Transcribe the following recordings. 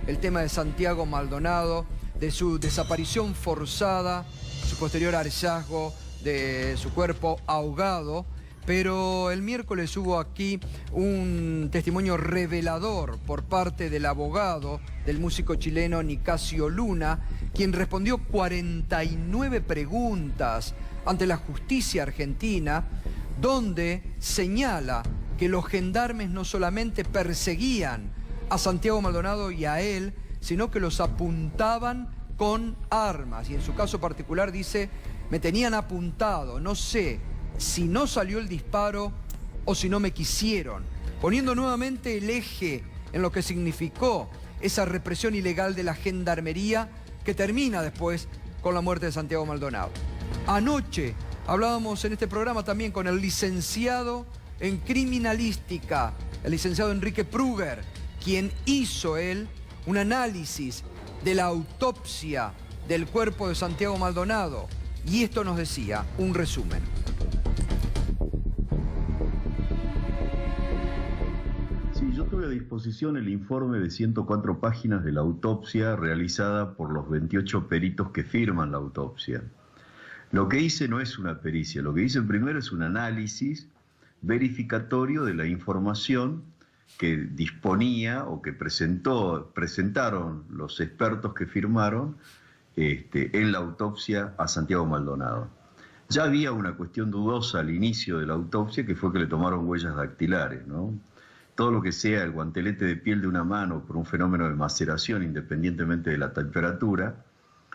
el tema de Santiago Maldonado, de su desaparición forzada, su posterior hallazgo de su cuerpo ahogado. Pero el miércoles hubo aquí un testimonio revelador por parte del abogado del músico chileno Nicasio Luna, quien respondió 49 preguntas ante la justicia argentina, donde señala que los gendarmes no solamente perseguían a Santiago Maldonado y a él, sino que los apuntaban con armas. Y en su caso particular dice, me tenían apuntado, no sé si no salió el disparo o si no me quisieron, poniendo nuevamente el eje en lo que significó esa represión ilegal de la gendarmería que termina después con la muerte de Santiago Maldonado. Anoche hablábamos en este programa también con el licenciado en criminalística, el licenciado Enrique Pruger, quien hizo él un análisis de la autopsia del cuerpo de Santiago Maldonado. Y esto nos decía, un resumen. Yo tuve a disposición el informe de 104 páginas de la autopsia realizada por los 28 peritos que firman la autopsia. Lo que hice no es una pericia, lo que hice primero es un análisis verificatorio de la información que disponía o que presentaron los expertos que firmaron en la autopsia a Santiago Maldonado. Ya había una cuestión dudosa al inicio de la autopsia, que fue que le tomaron huellas dactilares, ¿no? Todo lo que sea el guantelete de piel de una mano por un fenómeno de maceración, independientemente de la temperatura,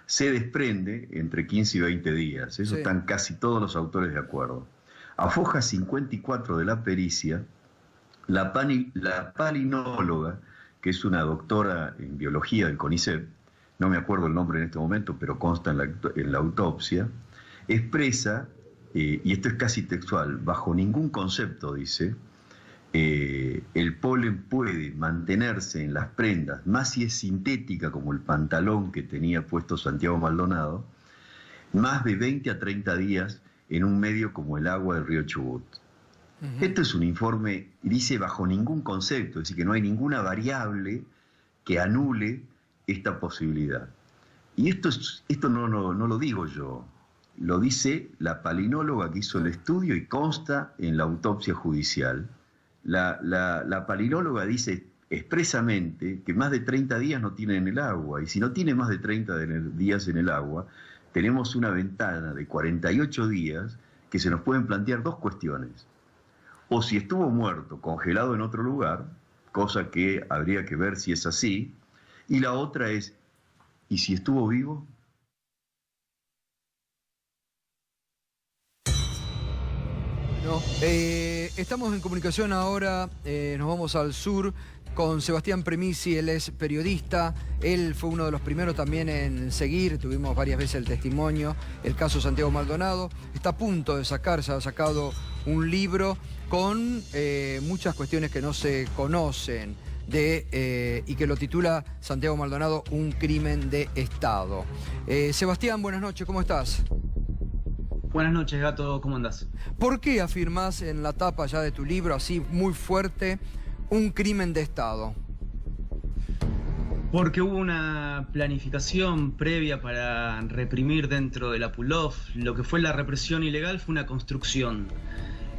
se desprende entre 15 y 20 días. Eso están casi todos los autores de acuerdo. A foja 54 de la pericia, la palinóloga, que es una doctora en biología del CONICET, no me acuerdo el nombre en este momento, pero consta en la autopsia, expresa, y esto es casi textual, bajo ningún concepto, dice, el polen puede mantenerse en las prendas, más si es sintética como el pantalón que tenía puesto Santiago Maldonado, más de 20 a 30 días en un medio como el agua del río Chubut. Esto es un informe, dice bajo ningún concepto, es decir, que no hay ninguna variable que anule esta posibilidad. Y esto no lo digo yo, lo dice la palinóloga que hizo el estudio y consta en la autopsia judicial. La palinóloga dice expresamente que más de 30 días no tiene en el agua, y si no tiene más de 30 días en el agua, tenemos una ventana de 48 días que se nos pueden plantear dos cuestiones. O si estuvo muerto, congelado en otro lugar, cosa que habría que ver si es así, y la otra es, ¿y si estuvo vivo? No. Estamos en comunicación ahora, nos vamos al sur con Sebastián Premisi. Él es periodista, él fue uno de los primeros también en seguir, tuvimos varias veces el testimonio, el caso Santiago Maldonado. Está a punto de sacar, se ha sacado un libro con muchas cuestiones que no se conocen y que lo titula Santiago Maldonado, un crimen de Estado. Sebastián, buenas noches, ¿cómo estás? Buenas noches, Gato, ¿cómo andás? ¿Por qué afirmás en la tapa ya de tu libro, así muy fuerte, un crimen de Estado? Porque hubo una planificación previa para reprimir dentro de la Pulov. Lo que fue la represión ilegal fue una construcción.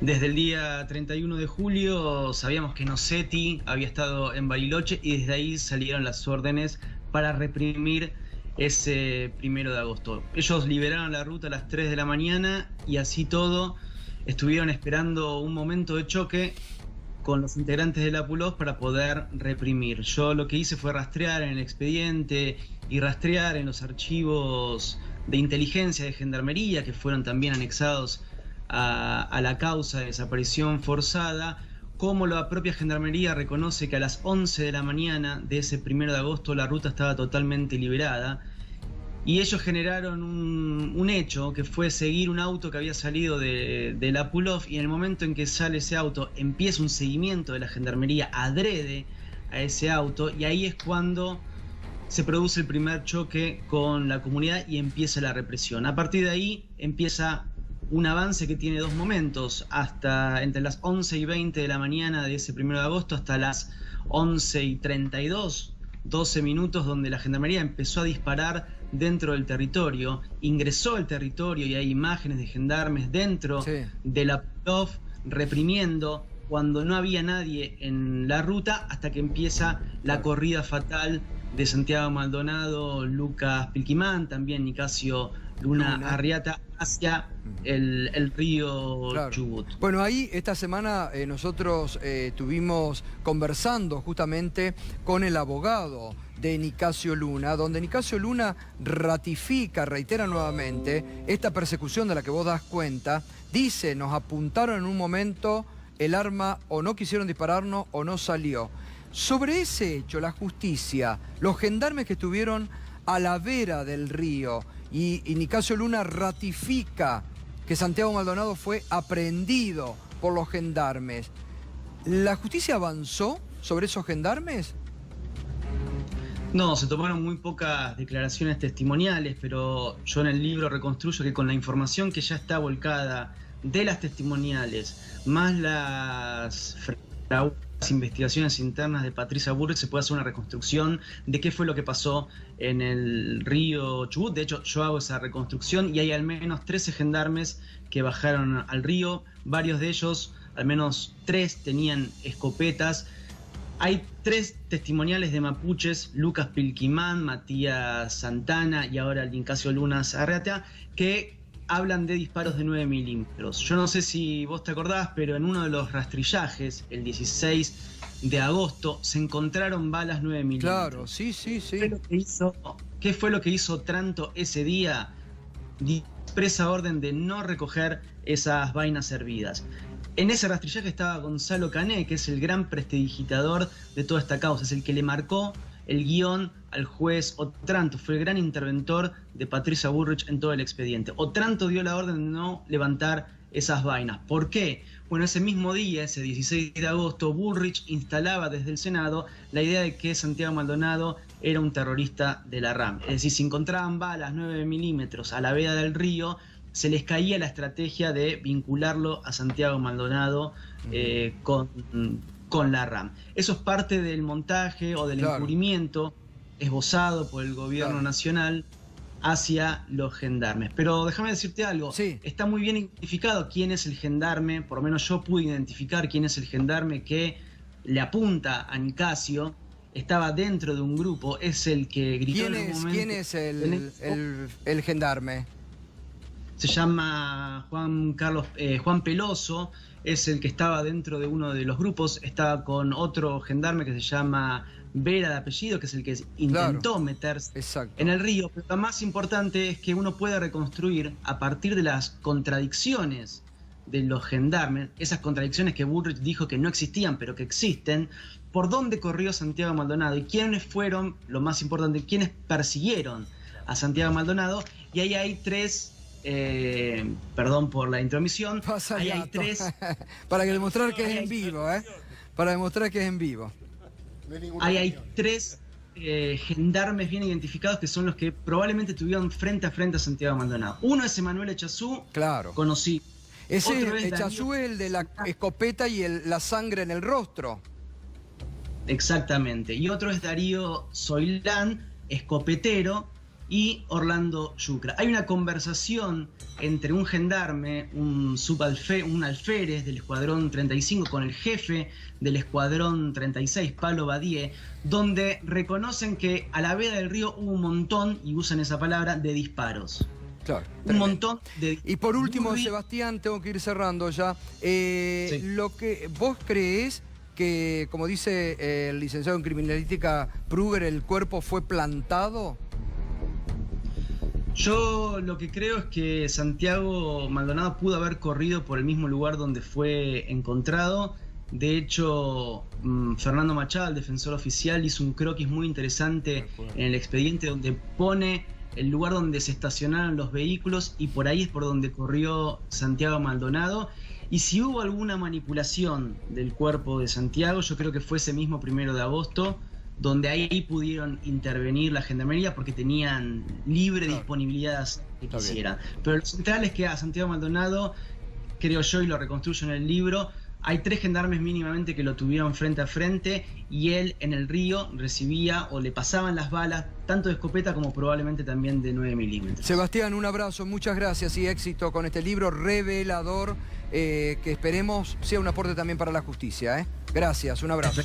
Desde el día 31 de julio sabíamos que Nocetti había estado en Bariloche y desde ahí salieron las órdenes para reprimir ese 1 de agosto. Ellos liberaron la ruta a las 3 de la mañana y así todo estuvieron esperando un momento de choque con los integrantes de la Pulov para poder reprimir. Yo lo que hice fue rastrear en el expediente y rastrear en los archivos de inteligencia de Gendarmería, que fueron también anexados a la causa de desaparición forzada, cómo la propia Gendarmería reconoce que a las 11 de la mañana de ese 1 de agosto la ruta estaba totalmente liberada. Y ellos generaron un hecho que fue seguir un auto que había salido de la Pulov, y en el momento en que sale ese auto empieza un seguimiento de la Gendarmería adrede a ese auto, y ahí es cuando se produce el primer choque con la comunidad y empieza la represión. A partir de ahí empieza un avance que tiene dos momentos, hasta entre las 11 y 20 de la mañana de ese 1 de agosto hasta las 11 y 32 12 minutos, donde la gendarmería empezó a disparar dentro del territorio, ingresó al territorio y hay imágenes de gendarmes dentro de la PLOF reprimiendo cuando no había nadie en la ruta, hasta que empieza la corrida fatal de Santiago Maldonado, Lucas Pilquimán, también Nicasio Luna Arriata, hacia el río Chubut. Bueno, ahí esta semana nosotros estuvimos conversando justamente con el abogado de Nicasio Luna, donde Nicasio Luna ratifica, reitera nuevamente esta persecución de la que vos das cuenta. Dice, nos apuntaron en un momento, el arma o no quisieron dispararnos o no salió. Sobre ese hecho, la justicia, los gendarmes que estuvieron a la vera del río, y Nicasio Luna ratifica que Santiago Maldonado fue aprehendido por los gendarmes. ¿La justicia avanzó sobre esos gendarmes? No, se tomaron muy pocas declaraciones testimoniales, pero yo en el libro reconstruyo que con la información que ya está volcada de las testimoniales, más las investigaciones internas de Patricia Bullrich, se puede hacer una reconstrucción de qué fue lo que pasó en el río Chubut. De hecho, yo hago esa reconstrucción y hay al menos 13 gendarmes que bajaron al río. Varios de ellos, al menos 3, tenían escopetas. Hay 3 testimoniales de mapuches, Lucas Pilquimán, Matías Santana y ahora Nicasio Luna Arriata, que hablan de disparos de 9 milímetros. Yo no sé si vos te acordás, pero en uno de los rastrillajes, el 16 de agosto, se encontraron balas 9 milímetros. Claro, sí. ¿Qué fue lo que hizo Tranto ese día? Expresa orden de no recoger esas vainas hervidas. En ese rastrillaje estaba Gonzalo Cané, que es el gran prestidigitador de toda esta causa, es el que le marcó el guión al juez Otranto, fue el gran interventor de Patricia Bullrich en todo el expediente. Otranto dio la orden de no levantar esas vainas. ¿Por qué? Bueno, ese mismo día, ese 16 de agosto, Bullrich instalaba desde el Senado la idea de que Santiago Maldonado era un terrorista de la RAM. Es decir, si encontraban balas 9 milímetros a la vera del río, se les caía la estrategia de vincularlo a Santiago Maldonado con la RAM. Eso es parte del montaje o del encubrimiento esbozado por el gobierno nacional hacia los gendarmes. Pero déjame decirte algo, está muy bien identificado quién es el gendarme, por lo menos yo pude identificar quién es el gendarme que le apunta a Nicasio. Estaba dentro de un grupo, es el que gritó en un momento. ¿Quién es el gendarme? Se llama Juan Peloso, es el que estaba dentro de uno de los grupos, estaba con otro gendarme que se llama Vera de apellido, que es el que intentó meterse en el río. Pero lo más importante es que uno puede reconstruir a partir de las contradicciones de los gendarmes, esas contradicciones que Bullrich dijo que no existían, pero que existen, por dónde corrió Santiago Maldonado y quiénes fueron, lo más importante, quiénes persiguieron a Santiago Maldonado. Y ahí hay 3... perdón por la intromisión. Ahí hay 3. Para demostrar que es en vivo, Para demostrar que es en vivo. Ahí hay 3 gendarmes bien identificados que son los que probablemente tuvieron frente a frente a Santiago Maldonado. Uno es Emanuel Echazú, conocido. Ese Echazú es el de la escopeta y la sangre en el rostro. Exactamente. Y otro es Darío Soilán, escopetero, y Orlando Yucra. Hay una conversación entre un gendarme, un alférez del Escuadrón 35 con el jefe del Escuadrón 36, Pablo Badié, donde reconocen que a la vera del río hubo un montón, y usan esa palabra, de disparos. Claro, un montón de... Y por último, Sebastián, tengo que ir cerrando ya. Lo que vos creés que, como dice el licenciado en criminalística Pruger, el cuerpo fue plantado. Yo lo que creo es que Santiago Maldonado pudo haber corrido por el mismo lugar donde fue encontrado. De hecho, Fernando Machado, el defensor oficial, hizo un croquis muy interesante en el expediente donde pone el lugar donde se estacionaron los vehículos y por ahí es por donde corrió Santiago Maldonado. Y si hubo alguna manipulación del cuerpo de Santiago, yo creo que fue ese mismo 1 de agosto, donde ahí pudieron intervenir la gendarmería porque tenían libre disponibilidad que quisieran. Pero lo central es que a Santiago Maldonado, creo yo, y lo reconstruyo en el libro, hay 3 gendarmes mínimamente que lo tuvieron frente a frente y él en el río recibía o le pasaban las balas tanto de escopeta como probablemente también de 9 milímetros. Sebastián, un abrazo, muchas gracias y éxito con este libro revelador que esperemos sea un aporte también para la justicia. Gracias, un abrazo.